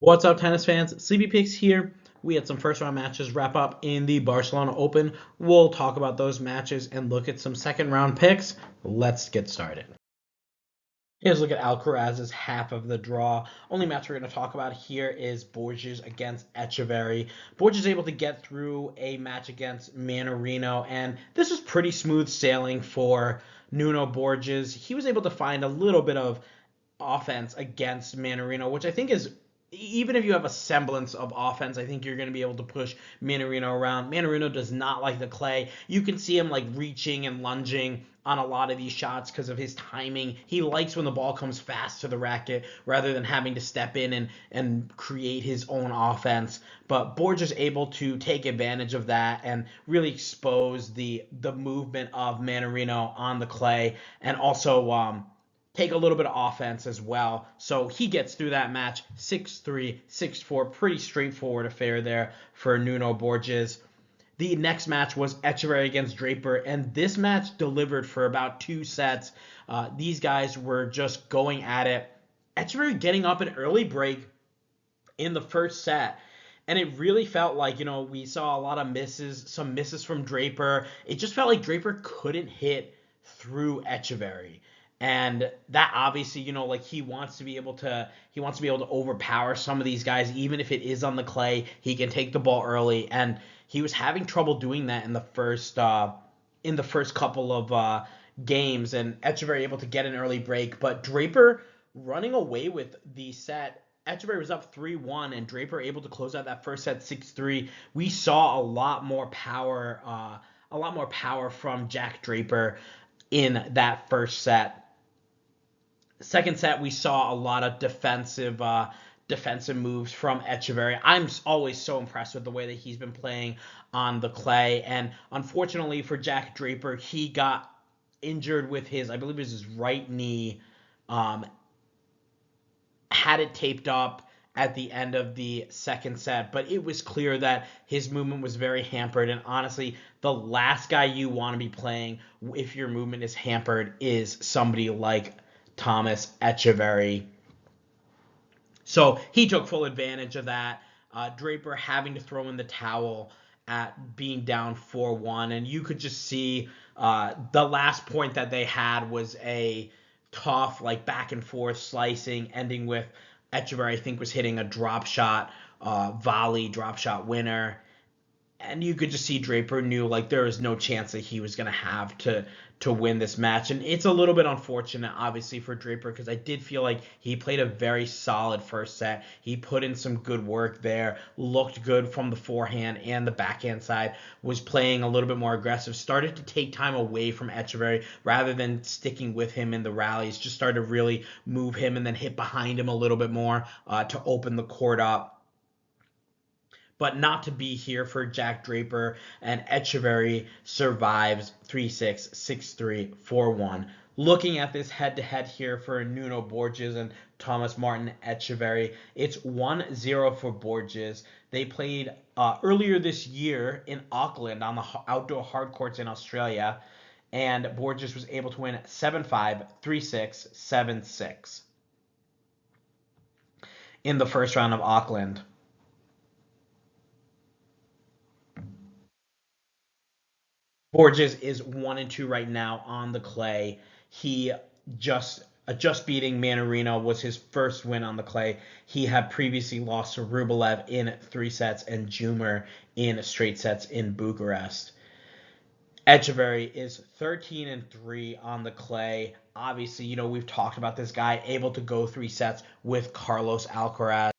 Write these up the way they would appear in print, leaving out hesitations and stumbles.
What's up, tennis fans? Sleepy Picks here. We had some first round matches wrap up in the Barcelona Open. We'll talk about those matches and look at some second round picks. Let's get started. Here's a look at Alcaraz's half of the draw. Only match we're going to talk about here is Borges against Etcheverry. Borges is able to get through a match against Mannarino, and this was pretty smooth sailing for Nuno Borges. He was able to find a little bit of offense against Mannarino, which I think is, even if you have a semblance of offense, I think you're going to be able to push Mannarino around. Mannarino does not like the clay. You can see him like reaching and lunging on a lot of these shots because of his timing. He likes when the ball comes fast to the racket rather than having to step in and create his own offense. But Borges is able to take advantage of that and really expose the movement of Mannarino on the clay, and also take a little bit of offense as well. So he gets through that match 6-3, 6-4. Pretty straightforward affair there for Nuno Borges. The next match was Etcheverry against Draper, and this match delivered for about 2 sets. These guys were just going at it. Etcheverry getting up an early break in the first set. And it really felt like, we saw a lot of misses, some misses from Draper. It just felt like Draper couldn't hit through Etcheverry. And that obviously, like he wants to be able to overpower some of these guys, even if it is on the clay. He can take the ball early, and he was having trouble doing that in the first couple of games. And Etcheverry able to get an early break, but Draper running away with the set. Etcheverry was up 3-1, and Draper able to close out that first set 6-3. We saw a lot more power from Jack Draper in that first set. Second set, we saw a lot of defensive moves from Etcheverry. I'm always so impressed with the way that he's been playing on the clay, and unfortunately for Jack Draper, he got injured with I believe it was his right knee. Had it taped up at the end of the second set, but it was clear that his movement was very hampered. And honestly, the last guy you want to be playing if your movement is hampered is somebody like Thomas Etcheverry. So he took full advantage of that. Draper having to throw in the towel at being down 4-1. And you could just see the last point that they had was a tough, like, back and forth slicing, ending with Etcheverry, I think, was hitting a drop shot, volley, drop shot winner. And you could just see Draper knew, like, there was no chance that he was going to have to win this match. And it's a little bit unfortunate, obviously, for Draper, because I did feel like he played a very solid first set. He put in some good work there, looked good from the forehand and the backhand side, was playing a little bit more aggressive, started to take time away from Etcheverry rather than sticking with him in the rallies, just started to really move him and then hit behind him a little bit more to open the court up. But not to be here for Jack Draper, and Etcheverry survives 3-6, 6-3, 4-1. Looking at this head-to-head here for Nuno Borges and Thomas Martin Etcheverry, it's 1-0 for Borges. They played earlier this year in Auckland on the outdoor hard courts in Australia, and Borges was able to win 7-5, 3-6, 7-6 in the first round of Auckland. Borges is 1-2 right now on the clay. He just beating Mannarino was his first win on the clay. He had previously lost to Rublev in 3 sets and Jumer in straight sets in Bucharest. Etcheverry is 13-3 on the clay. Obviously, we've talked about this guy able to go 3 sets with Carlos Alcaraz,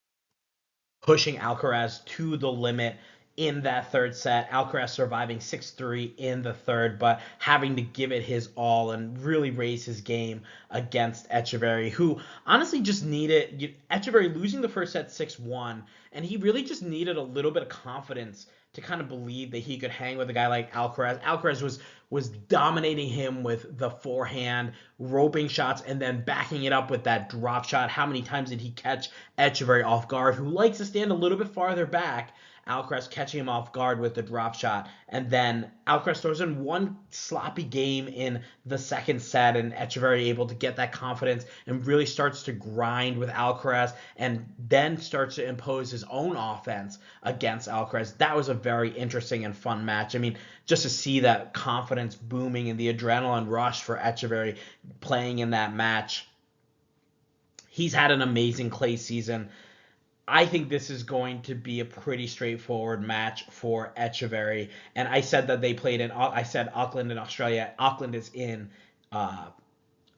pushing Alcaraz to the limit in that third set. Alcaraz surviving 6-3 in the third, but having to give it his all and really raise his game against Etcheverry, who honestly just needed Etcheverry losing the first set 6-1, and he really just needed a little bit of confidence to kind of believe that he could hang with a guy like Alcaraz. Alcaraz was dominating him with the forehand, roping shots, and then backing it up with that drop shot. How many times did he catch Etcheverry off guard, who likes to stand a little bit farther back? Alcaraz catching him off guard with the drop shot. And then Alcaraz throws in one sloppy game in the second set, and Etcheverry able to get that confidence and really starts to grind with Alcaraz and then starts to impose his own offense against Alcaraz. That was a very interesting and fun match. I mean, just to see that confidence booming and the adrenaline rush for Etcheverry playing in that match. He's had an amazing clay season. I think this is going to be a pretty straightforward match for Etcheverry. And I said that they played I said Auckland in Australia. Auckland is in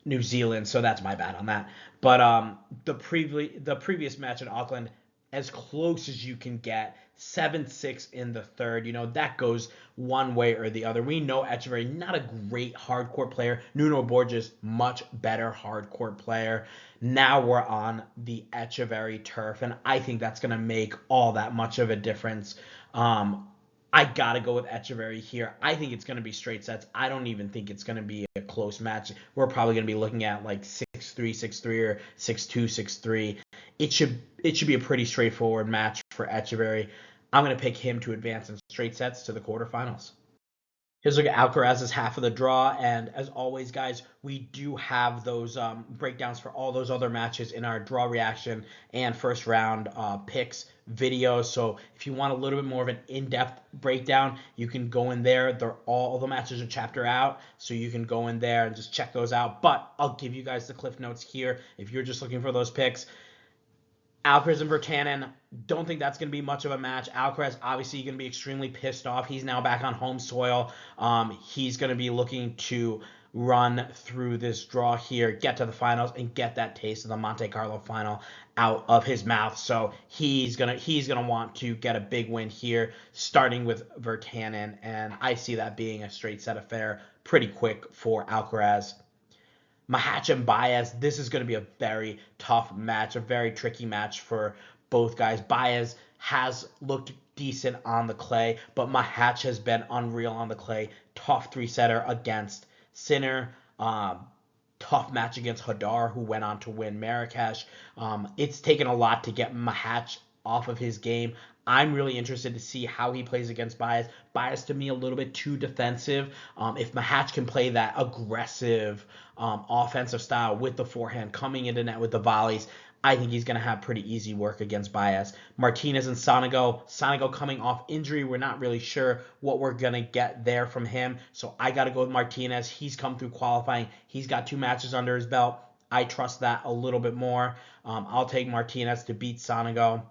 New Zealand, so that's my bad on that. But the previous match in Auckland, as close as you can get, 7-6 in the third. That goes one way or the other. We know Etcheverry, not a great hardcourt player. Nuno Borges, much better hardcourt player. Now we're on the Etcheverry turf, and I think that's going to make all that much of a difference. I got to go with Etcheverry here. I think it's going to be straight sets. I don't even think it's going to be a close match. We're probably going to be looking at like 6-3, 6-3, or 6-2, 6-3. It should be a pretty straightforward match for Etcheverry. I'm going to pick him to advance in straight sets to the quarterfinals. Here's a look at Alcaraz's half of the draw, and as always, guys, we do have those breakdowns for all those other matches in our draw reaction and first round picks videos. So if you want a little bit more of an in-depth breakdown, you can go in there. All the matches are chapter out, so you can go in there and just check those out. But I'll give you guys the cliff notes here if you're just looking for those picks. Alcaraz and Virtanen, don't think that's going to be much of a match. Alcaraz, obviously, going to be extremely pissed off. He's now back on home soil. He's going to be looking to run through this draw here, get to the finals, and get that taste of the Monte Carlo final out of his mouth. So he's gonna want to get a big win here, starting with Virtanen, and I see that being a straight set affair pretty quick for Alcaraz. Machac and Baez, this is going to be a very tough match, a very tricky match for both guys. Baez has looked decent on the clay, but Machac has been unreal on the clay. Tough three-setter against Sinner. Tough match against Hadar, who went on to win Marrakesh. It's taken a lot to get Machac off of his game. I'm really interested to see how he plays against Baez. Baez, to me, a little bit too defensive. If Machac can play that aggressive offensive style with the forehand, coming into net with the volleys, I think he's going to have pretty easy work against Baez. Martinez and Sonego. Sonego coming off injury. We're not really sure what we're going to get there from him. So I got to go with Martinez. He's come through qualifying. He's got 2 matches under his belt. I trust that a little bit more. I'll take Martinez to beat Sonego.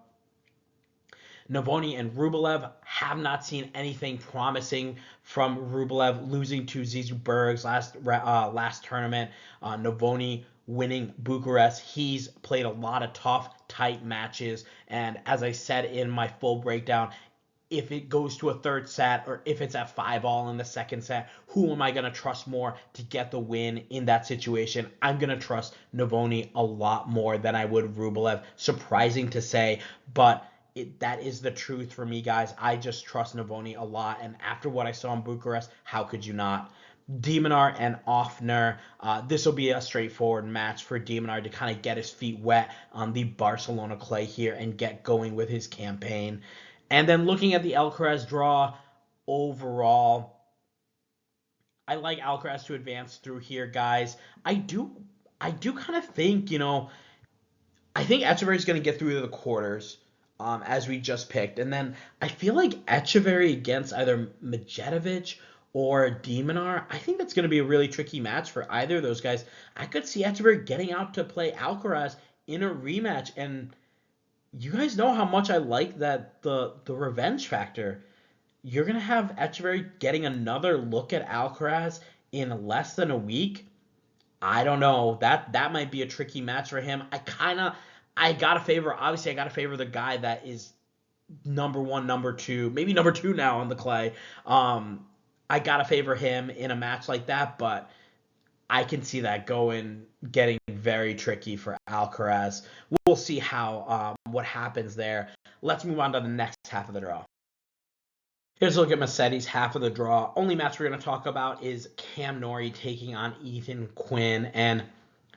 Navone and Rublev, have not seen anything promising from Rublev, losing to Zizou Bergs last tournament. Navone winning Bucharest. He's played a lot of tough, tight matches, and as I said in my full breakdown, if it goes to a third set or if it's at 5-all in the second set, who am I going to trust more to get the win in that situation? I'm going to trust Navone a lot more than I would Rublev. Surprising to say, but that is the truth for me, guys. I just trust Navone a lot, and after what I saw in Bucharest, how could you not? Deminaur and Ofner. This will be a straightforward match for Deminaur to kind of get his feet wet on the Barcelona clay here and get going with his campaign. And then looking at the Alcaraz draw overall, I like Alcaraz to advance through here, guys. I do kind of think, I think Etcheverry is going to get through to the quarters. As we just picked. And then I feel like Etcheverry against either Musetti or Deminaur, I think that's going to be a really tricky match for either of those guys. I could see Etcheverry getting out to play Alcaraz in a rematch, and you guys know how much I like that the revenge factor. You're going to have Etcheverry getting another look at Alcaraz in less than a week. I don't know. That might be a tricky match for him. I gotta favor the guy that is number 1, number 2, maybe number 2 now on the clay. I gotta favor him in a match like that, but I can see that getting very tricky for Alcaraz. We'll see what happens there. Let's move on to the next half of the draw. Here's a look at Musetti's half of the draw. Only match we're going to talk about is Cam Norrie taking on Ethan Quinn, and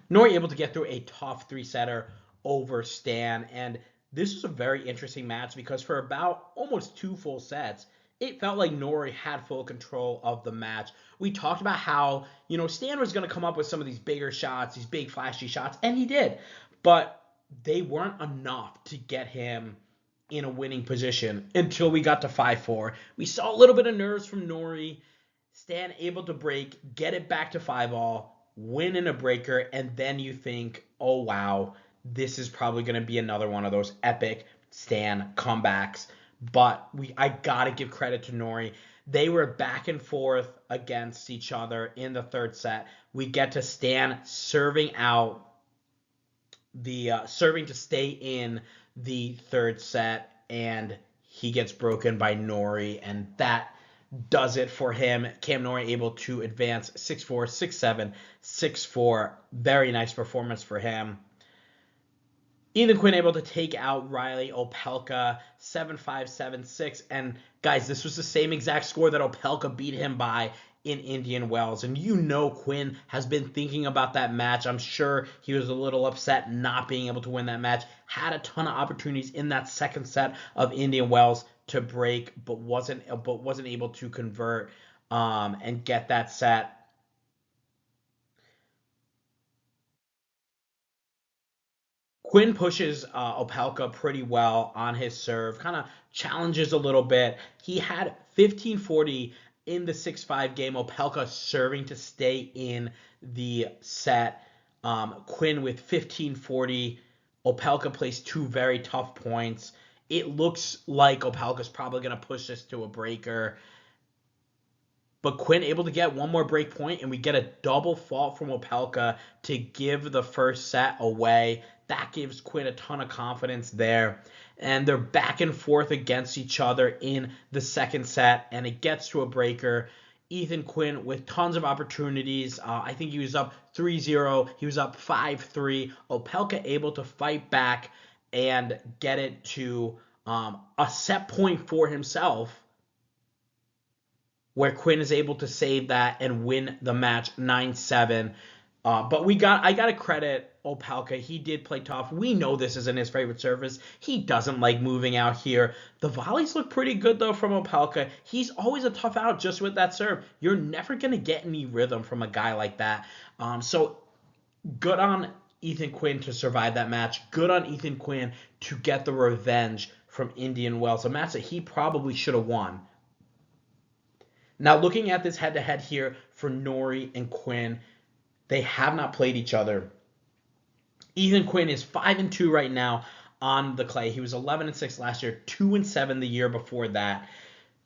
Norrie able to get through a tough 3-setter over Stan, and this was a very interesting match because for about almost 2 full sets, it felt like Norrie had full control of the match. We talked about how, Stan was going to come up with some of these bigger shots, these big flashy shots, and he did. But they weren't enough to get him in a winning position until we got to 5-4. We saw a little bit of nerves from Norrie. Stan able to break, get it back to 5-all, win in a breaker, and then you think, oh wow, this is probably going to be another one of those epic Stan comebacks. But I got to give credit to Norrie. They were back and forth against each other in the third set. We get to Stan serving to stay in the third set, and he gets broken by Norrie, and that does it for him. Cam Norrie able to advance 6-4, 6-7, 6-4. Very nice performance for him. Ethan Quinn able to take out Riley Opelka 7-5, 7-6. And guys, this was the same exact score that Opelka beat him by in Indian Wells. And Quinn has been thinking about that match. I'm sure he was a little upset not being able to win that match. Had a ton of opportunities in that second set of Indian Wells to break, but wasn't able to convert and get that set. Quinn pushes Opelka pretty well on his serve, kind of challenges a little bit. He had 15-40 in the 6-5 game. Opelka serving to stay in the set. Quinn with 15-40. Opelka plays 2 very tough points. It looks like Opelka's probably going to push this to a breaker. But Quinn able to get one more break point, and we get a double fault from Opelka to give the first set away. That gives Quinn a ton of confidence there. And they're back and forth against each other in the second set, and it gets to a breaker. Ethan Quinn with tons of opportunities. I think he was up 3-0. He was up 5-3. Opelka able to fight back and get it to a set point for himself, where Quinn is able to save that and win the match 9-7. But I got to credit Opelka. He did play tough. We know this isn't his favorite surface. He doesn't like moving out here. The volleys look pretty good, though, from Opelka. He's always a tough out just with that serve. You're never going to get any rhythm from a guy like that. So good on Ethan Quinn to survive that match. Good on Ethan Quinn to get the revenge from Indian Wells, a match that he probably should have won. Now, looking at this head-to-head here for Norrie and Quinn, they have not played each other. Ethan Quinn is 5-2 right now on the clay. He was 11-6 last year, 2-7 the year before that.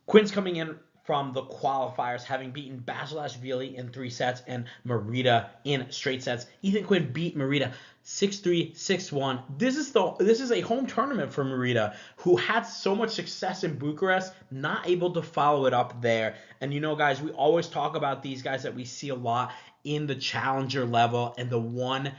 Quinn's coming in from the qualifiers, having beaten Basilashvili in 3 sets and Merida in straight sets. Ethan Quinn beat Merida 6-3, 6-1. This is a home tournament for Merida, who had so much success in Bucharest, not able to follow it up there. And guys, we always talk about these guys that we see a lot in the challenger level, and the one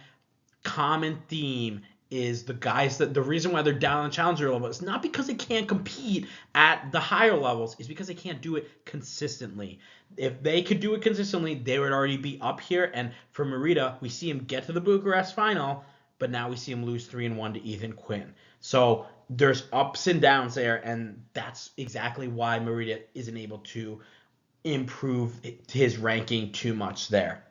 common theme is the reason why they're down on the challenger level is not because they can't compete at the higher levels, it's because they can't do it consistently. If they could do it consistently, they would already be up here. And for Merida, we see him get to the Bucharest final, but now we see him lose 3-1 to Ethan Quinn. So there's ups and downs there, and that's exactly why Merida isn't able to improve his ranking too much there.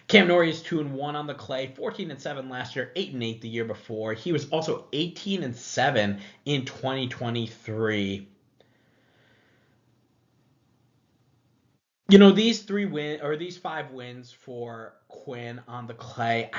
Cam Norrie is 2-1 on the clay, 14-7 last year, 8-8 the year before. He was also 18-7 in 2023. These 5 wins for Quinn on the clay,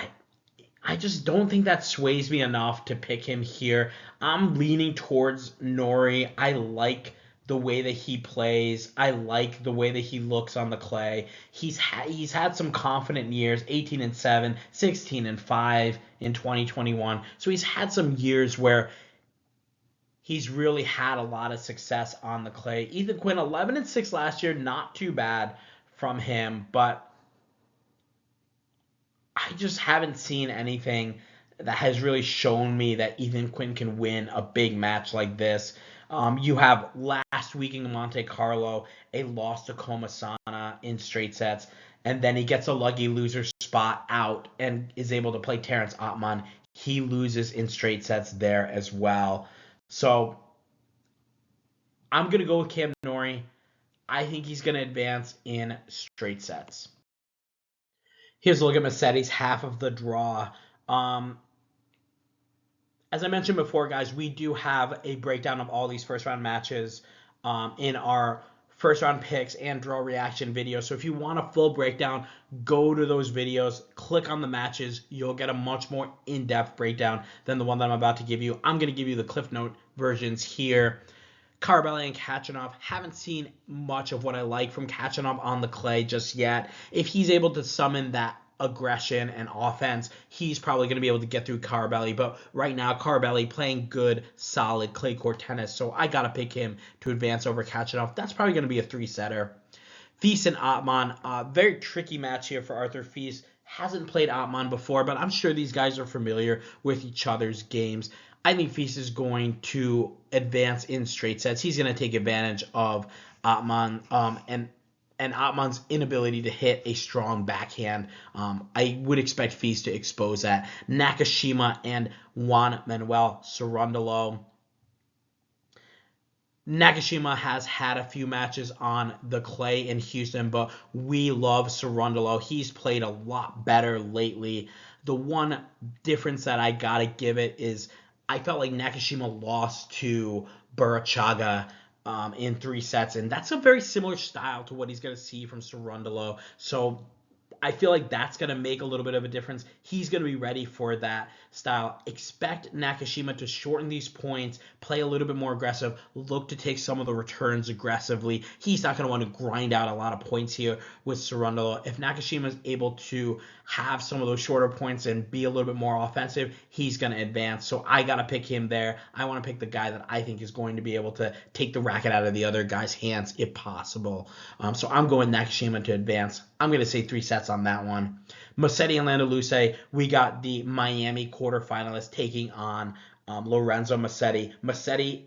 I just don't think that sways me enough to pick him here. I'm leaning towards Norrie. I like the way that he plays. I like the way that he looks on the clay. He's had some confident years, 18-7, 16-5 in 2021. So he's had some years where he's really had a lot of success on the clay. Ethan Quinn, 11-6 last year, not too bad from him, but I just haven't seen anything that has really shown me that Ethan Quinn can win a big match like this. You have last week in Monte Carlo, a loss to Komasana in straight sets, and then he gets a lucky loser spot out and is able to play Terrence Atmane. he loses in straight sets there as well. So I'm going to go with Cam Norrie. I think he's going to advance in straight sets. Here's a look at Musetti's half of the draw. As I mentioned before, guys, we do have a breakdown of all these first-round matches in our first-round picks and draw reaction videos. So if you want a full breakdown, go to those videos, click on the matches. You'll get a much more in-depth breakdown than the one that I'm about to give you. I'm going to give you the Cliff Note versions here. Carabelli and Khachanov, haven't seen much of what I like from Khachanov on the clay just yet. If he's able to summon that aggression and offense, he's probably going to be able to get through Carabelli. But right now, Carabelli playing good, solid clay court tennis, so I got to pick him to advance over Khachanov. That's probably going to be a 3-setter. Feast and Atmane, very tricky match here for Arthur Feast. Hasn't played Atmane before, but I'm sure these guys are familiar with each other's games. I think Feast is going to advance in straight sets. He's going to take advantage of Atmane and Atmane's inability to hit a strong backhand. I would expect Feast to expose that. Nakashima and Juan Manuel Cerundolo. Nakashima has had a few matches on the clay in Houston, but we love Cerundolo. He's played a lot better lately. The one difference that I got to give it is I felt like Nakashima lost to Burachaga in 3 sets, and that's a very similar style to what he's going to see from Cerundolo. So I feel like that's going to make a little bit of a difference. He's going to be ready for that style. Expect Nakashima to shorten these points, play a little bit more aggressive, look to take some of the returns aggressively. He's not going to want to grind out a lot of points here with Cerundolo. If Nakashima is able to have some of those shorter points and be a little bit more offensive, he's going to advance. So I got to pick him there. I want to pick the guy that I think is going to be able to take the racket out of the other guy's hands if possible. So I'm going Nakashima to advance. I'm going to say 3 sets on that one. Musetti and Landaluce, we got the Miami quarterfinalists taking on Lorenzo Musetti. Musetti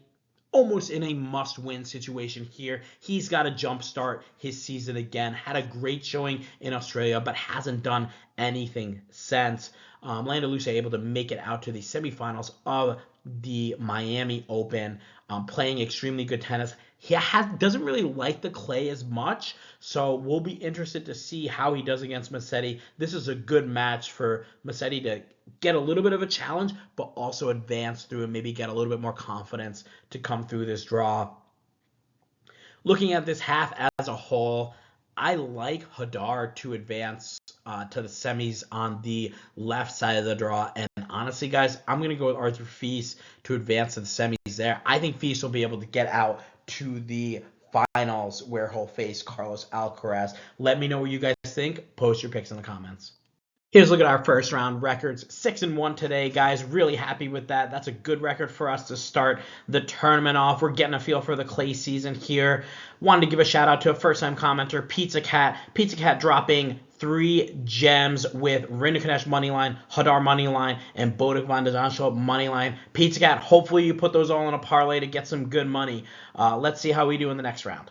almost in a must-win situation here. He's got to jumpstart his season again. Had a great showing in Australia, but hasn't done anything since. Landaluce able to make it out to the semifinals of the Miami Open, playing extremely good tennis. He doesn't really like the clay as much, so we'll be interested to see how he does against Musetti. This is a good match for Musetti to get a little bit of a challenge, but also advance through and maybe get a little bit more confidence to come through this draw. Looking at this half as a whole, I like Hadar to advance to the semis on the left side of the draw. And honestly, guys, I'm going to go with Arthur Feast to advance to the semis there. I think Feast will be able to get out to the finals where he'll face Carlos Alcaraz. Let me know what you guys think. Post your picks in the comments. Here's a look at our first round records. 6-1 today, guys. Really happy with that. That's a good record for us to start the tournament off. We're getting a feel for the clay season here. Wanted to give a shout out to a first-time commenter, Pizza Cat. Pizza Cat dropping 3 gems with Rinderknecht moneyline, Hadar moneyline, and Bodek van de Zandschulp moneyline. Pizza Cat, hopefully you put those all in a parlay to get some good money. Let's see how we do in the next round.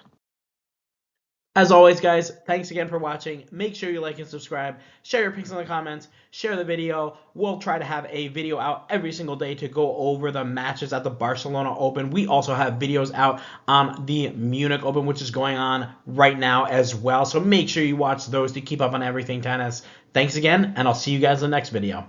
As always, guys, thanks again for watching. Make sure you like and subscribe. Share your picks in the comments. Share the video. We'll try to have a video out every single day to go over the matches at the Barcelona Open. We also have videos out on the Munich Open, which is going on right now as well. So make sure you watch those to keep up on everything tennis. Thanks again, and I'll see you guys in the next video.